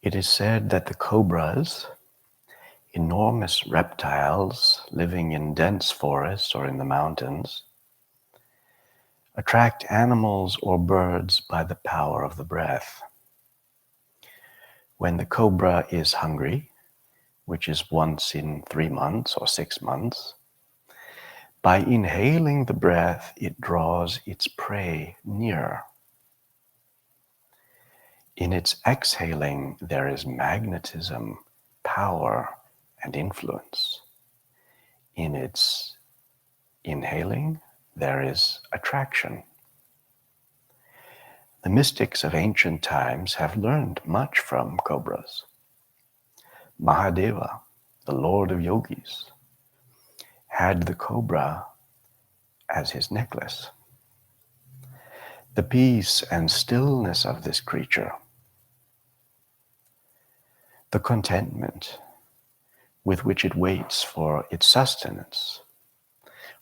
It is said that the cobras, enormous reptiles living in dense forests or in the mountains, attract animals or birds by the power of the breath. When the cobra is hungry, which is once in 3 months or 6 months, by inhaling the breath, it draws its prey near. In its exhaling, there is magnetism, power, and influence. In its inhaling, there is attraction. The mystics of ancient times have learned much from cobras. Mahadeva, the Lord of Yogis, had the cobra as his necklace. The peace and stillness of this creature, the contentment with which it waits for its sustenance,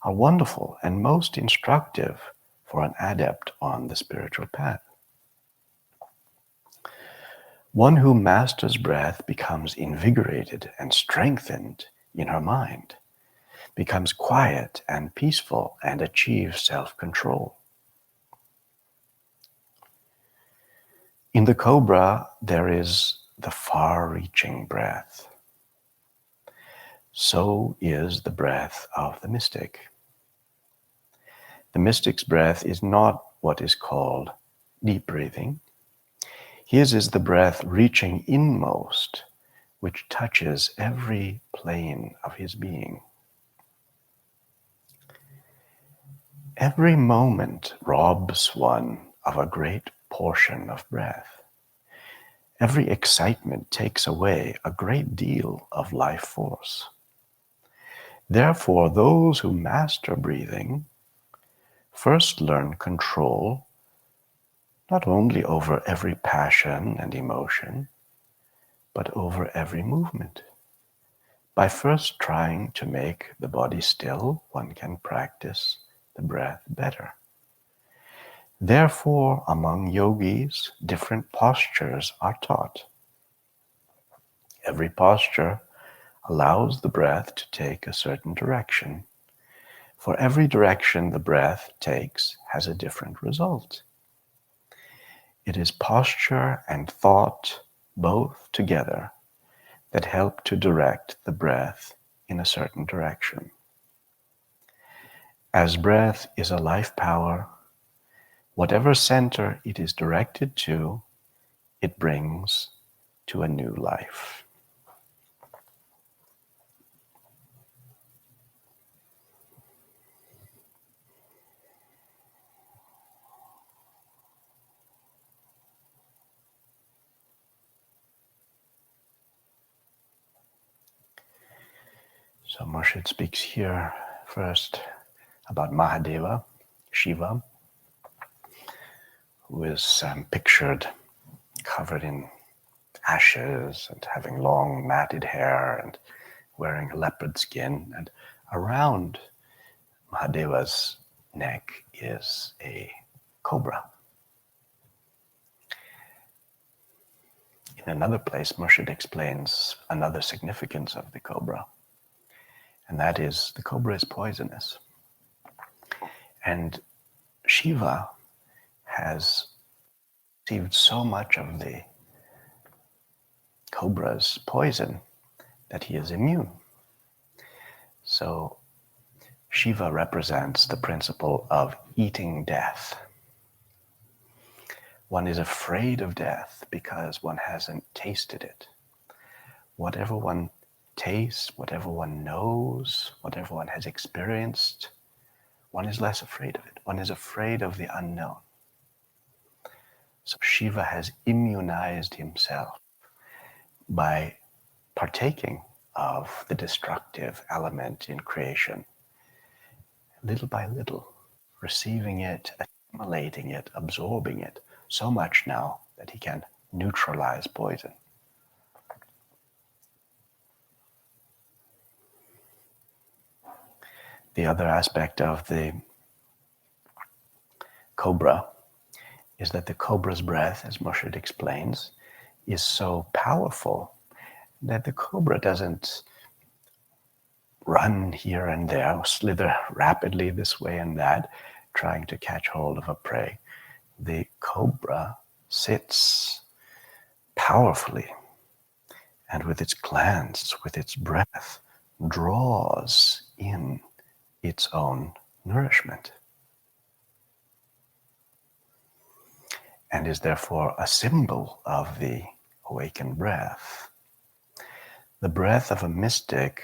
are wonderful and most instructive for an adept on the spiritual path. One who masters breath becomes invigorated and strengthened in her mind, becomes quiet and peaceful, and achieves self-control. In the cobra, there is the far-reaching breath. So is the breath of the mystic. The mystic's breath is not what is called deep breathing. His is the breath reaching inmost, which touches every plane of his being. Every moment robs one of a great portion of breath. Every excitement takes away a great deal of life force. Therefore, those who master breathing first learn control not only over every passion and emotion, but over every movement. By first trying to make the body still, one can practice the breath better. Therefore, among yogis, different postures are taught. Every posture allows the breath to take a certain direction. For every direction the breath takes has a different result. It is posture and thought, both together, that help to direct the breath in a certain direction. As breath is a life power, whatever center it is directed to, it brings to a new life. So Murshid speaks here first about Mahadeva, Shiva, who is pictured covered in ashes and having long matted hair and wearing a leopard skin. And around Mahadeva's neck is a cobra. In another place, Murshid explains another significance of the cobra, and that is the cobra is poisonous. And Shiva has received so much of the cobra's poison that he is immune. So Shiva represents the principle of eating death. One is afraid of death because one hasn't tasted it. Whatever one tastes, whatever one knows, whatever one has experienced, one is less afraid of it. One is afraid of the unknown. So Shiva has immunized himself by partaking of the destructive element in creation, little by little, receiving it, assimilating it, absorbing it, so much now that he can neutralize poison. The other aspect of the cobra is that the cobra's breath, as Murshid explains, is so powerful that the cobra doesn't run here and there, or slither rapidly this way and that, trying to catch hold of a prey. The cobra sits powerfully and with its glance, with its breath, draws in its own nourishment, and is therefore a symbol of the awakened breath. The breath of a mystic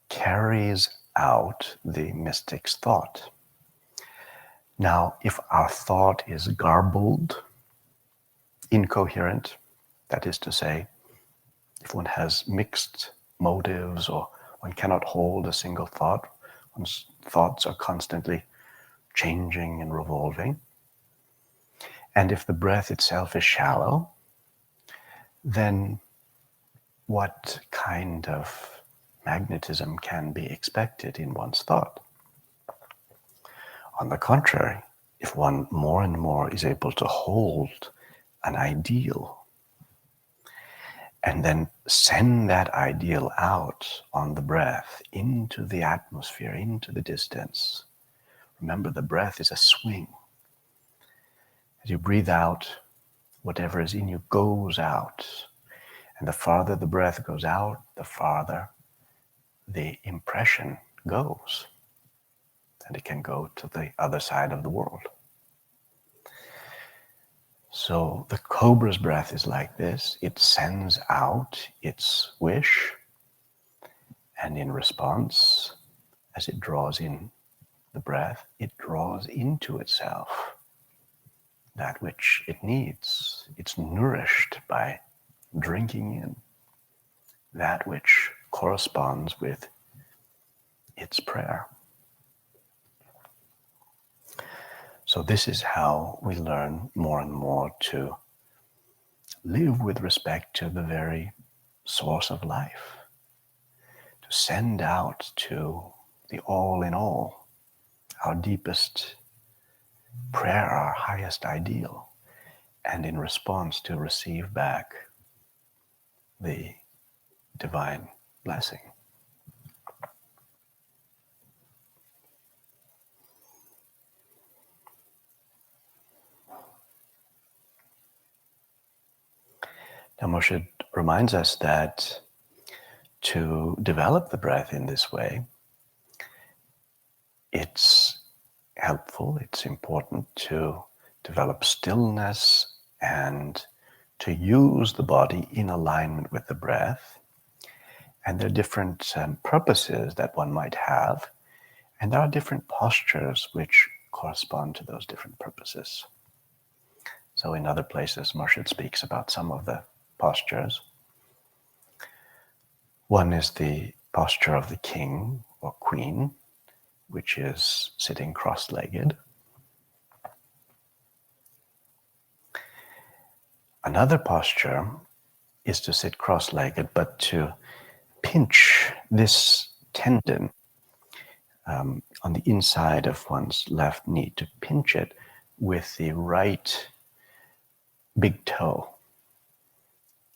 carries out the mystic's thought. Now, if our thought is garbled, incoherent, that is to say, if one has mixed motives or one cannot hold a single thought, one's thoughts are constantly changing and revolving, and if the breath itself is shallow, then what kind of magnetism can be expected in one's thought? On the contrary, if one more and more is able to hold an ideal and then send that ideal out on the breath into the atmosphere, into the distance. Remember, the breath is a swing. As you breathe out, whatever is in you goes out. And the farther the breath goes out, the farther the impression goes. And it can go to the other side of the world. So the cobra's breath is like this. It sends out its wish, and in response, as it draws in the breath, it draws into itself that which it needs. It's nourished by drinking in that which corresponds with its prayer. So this is how we learn more and more to live with respect to the very source of life, to send out to the all in all, our deepest prayer, our highest ideal, and in response to receive back the divine blessing. Now Moshe reminds us that to develop the breath in this way, it's helpful, it's important to develop stillness and to use the body in alignment with the breath. And there are different purposes that one might have, and there are different postures which correspond to those different purposes. So in other places, Moshe speaks about some of the postures. One is the posture of the king or queen, which is sitting cross-legged. Another posture is to sit cross-legged, but to pinch this tendon on the inside of one's left knee, to pinch it with the right big toe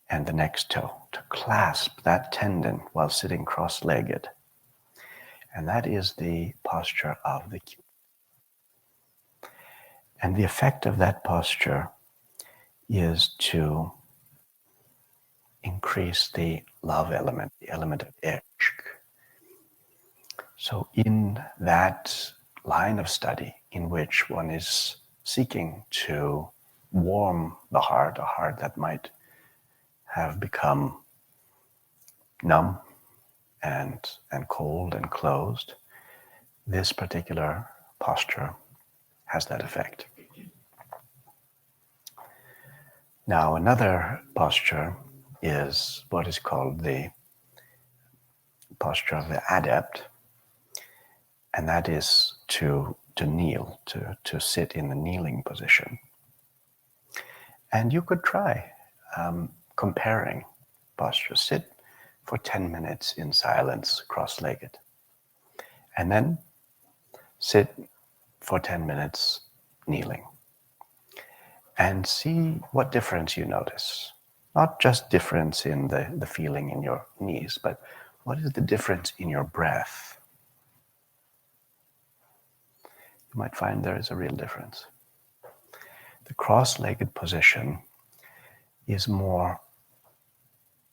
and the next toe, to clasp that tendon while sitting cross-legged. And that is the posture of the king. And the effect of that posture is to increase the love element, the element of ishq. So in that line of study in which one is seeking to warm the heart, a heart that might have become numb and cold and closed, this particular posture has that effect. Now another posture is what is called the posture of the adept, and that is to kneel, to sit in the kneeling position. And you could try comparing postures. Sit for 10 minutes in silence, cross-legged, and then sit for 10 minutes kneeling, and see what difference you notice. Not just difference in the feeling in your knees, but what is the difference in your breath? You might find there is a real difference. The cross-legged position is more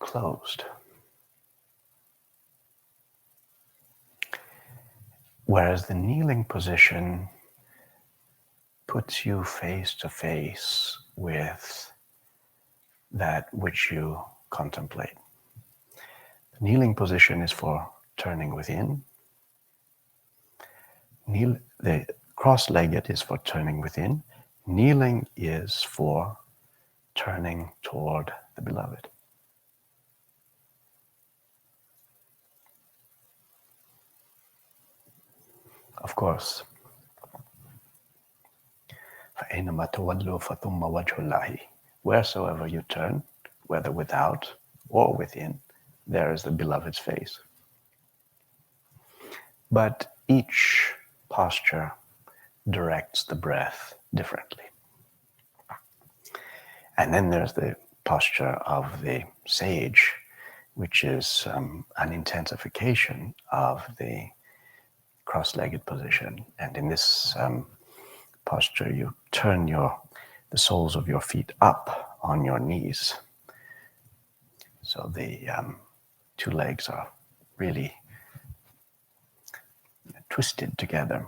closed, whereas the kneeling position puts you face to face with that which you contemplate. The kneeling position is for turning within. The cross-legged is for turning within. Kneeling is for turning toward the beloved. Of course, wheresoever you turn, whether without or within, there is the beloved's face. But each posture directs the breath differently. And then there's the posture of the sage, which is an intensification of the cross-legged position. And in this posture, you turn the soles of your feet up on your knees. So the two legs are really twisted together,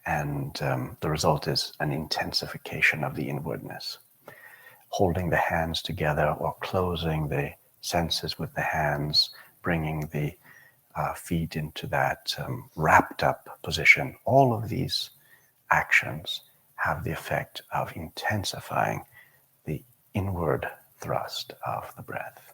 and the result is an intensification of the inwardness. Holding the hands together or closing the senses with the hands, bringing the feet into that wrapped up position. All of these actions have the effect of intensifying the inward thrust of the breath.